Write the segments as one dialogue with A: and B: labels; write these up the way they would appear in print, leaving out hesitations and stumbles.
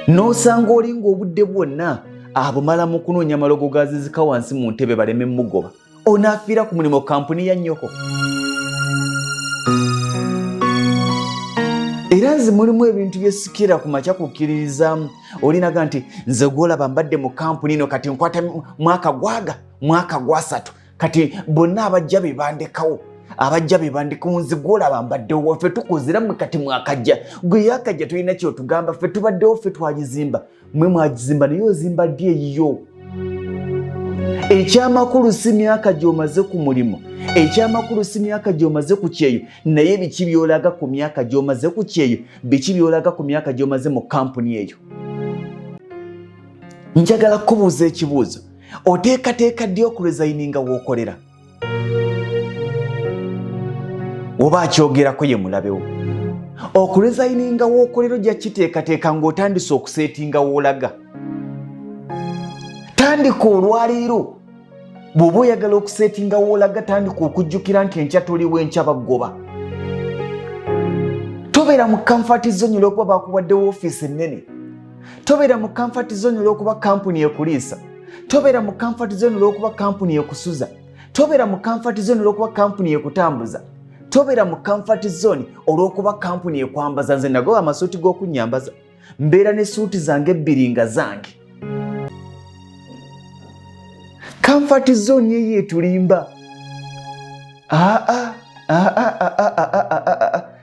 A: n'osanga olinga obudde bwonna abumala mu kunoonya malogo gazizika wansi mu ntebe baleme mugoba onaafiira ku mulimu kampuni ya nnyoko. Era nze mulimu ebintu byesikira ku makya kukkiririzaamu olinaga nti nze gwolaba mbadde mu kampuni ino kati nkwata mwaka gwa 3 kati bonna abajja bebandekawo nze gwolaba mbaddewo ffe tukozeramu kati mwakajja gwe yakajja tulina kyotugamba ffe tubaddewo ffe twagizimba mwe mwagizimba naye ozimba ddi eyiyo. Ekyamakulu si myaka gy'omaze ku mulimu, ekyamakulu si myaka gy'omaze ku kyeyo, naye biki byolaga ku myaka gy'omaze ku kyeyo, biki byolaga ku myaka gy'omaze mu kampuni eyo. Njagala kubuuza ekibuuzo, oteekateeka ddi okurezayininga w'okolera? Oba akyogerako ye mulabewo. Okurezayininga w'okolera ojja kiteekateeka ng'otandise okuseetinga w'olaga. Tandika olwaleero bw'oba oyagala okuseetinga w'olaga tandika okujjukira nti enkya toliwo enkya bagoba. Tobeera mu comfort zone olw'okuba bakuwadde woofiisi ennene. Tobeera mu comfort zone olw'okuba kampuni ekuliisa. Tobeera mu comfort zone olw'okuba kampuni ekusuza. Tobeera mu comfort zone olw'okuba kampuni ekutambuza. Tobeera mu comfort zone olw'okuba kampuni ekwambaza. Nze nagoba amasuuti g'okunnyambaza. Mbeera ne suuti zange 2 nga zange. Comfort zone ye tulimba.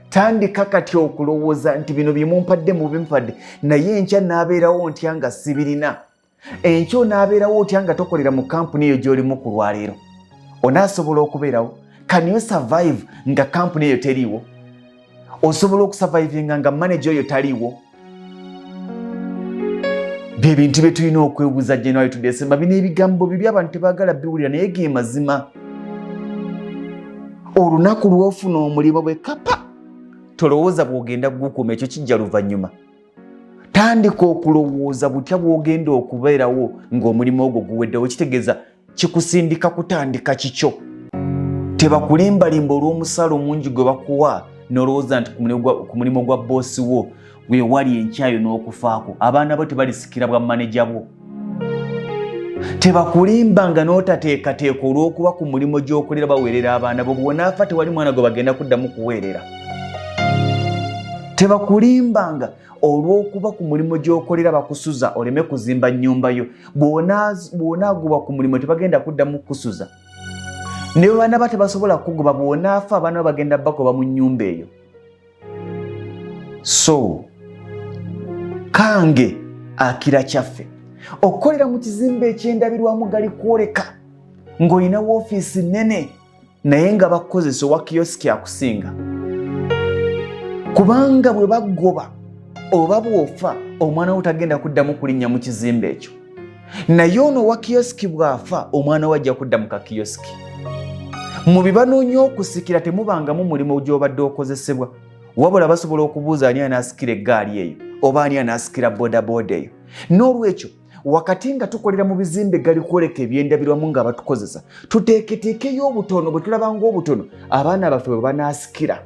A: Tandika kati okulowooza nti bino byemumpadde mu bimpadde naye enkya n'abeerawo ntya nga sibirina. Enkya onaabeerawo otya nga tokolera mu kampuni eyo gy'olimu ku lwaleero. Onaasobola okubeerawo? Can you survive nga kampuni eyo teriiwo? Osobola okusurvivinga nga manager oyo taliiwo? Byebintu bye tulina okwebuuza January to December. Bino ebigambo bibi abantu tebaagala biwulira naye ge mazima. Olunaku lw'ofuna omulimu bwe kapa tolowooza bw'ogenda gukuuma ekyo kijja luvannyuma. Tandika okulowooza butya bw'ogenda okubeerawo ng'omulimu ogwo guweddewo. Kitegeeza kikusindika kutandika kikyo. Tebakulimbalimba olw'omusaala omungi gwe bakuwa n'olowooza nti ku mulimu gwa boosi wo we wali enkyayo n'okufaako. Abaana bo tebalisikira bwa maneja bwo. Tebakulimbanga n'otateekateeka olw'okuba ku mulimu gy'okolera baweerera abaana bo. Bw'onaafa tewali mwana gwe bagenda kuddamu kuweerera. Tebakulimbanga olw'okuba ku mulimu gy'okolera bakusuza oleme kuzimba nnyumba yo. Bw'onaagoba ku mulimu tebagenda kuddamu kukusuza. Ne baana ba tebasobola kugoba bw'onaafa abaana bagenda bagoba mu nnyumba eyo. So kange akira kyaffe okukolera mu kizimbe eky'endabirwamu gali kwoleka ng'olina woofiisi nnene naye nga bakozesa owa kiyosiki akusinga. Kubanga bwe bagoba oba bw'ofa omwana wo tagenda kuddamu kulinnya mu kizimbe ekyo. Naye ono owa kiyosiki bw'afa omwana we ajja kudda mu kakiyosiki. Mu bibanoonya okusikira temubangamu mulimu gy'obadde okozesebwa. Wabula basobola okubuuza ani anaasikira eggaali eyo oba ani anaasikira bodaboda eyo. N'olwekyo wakati nga tukolera mu bizimbe gali kwoleka ebyendabirwamu nga batukozesa tuteeketeekeyo obutono bwe tulaba ng'obutono abaana baffe bwe banaasikira.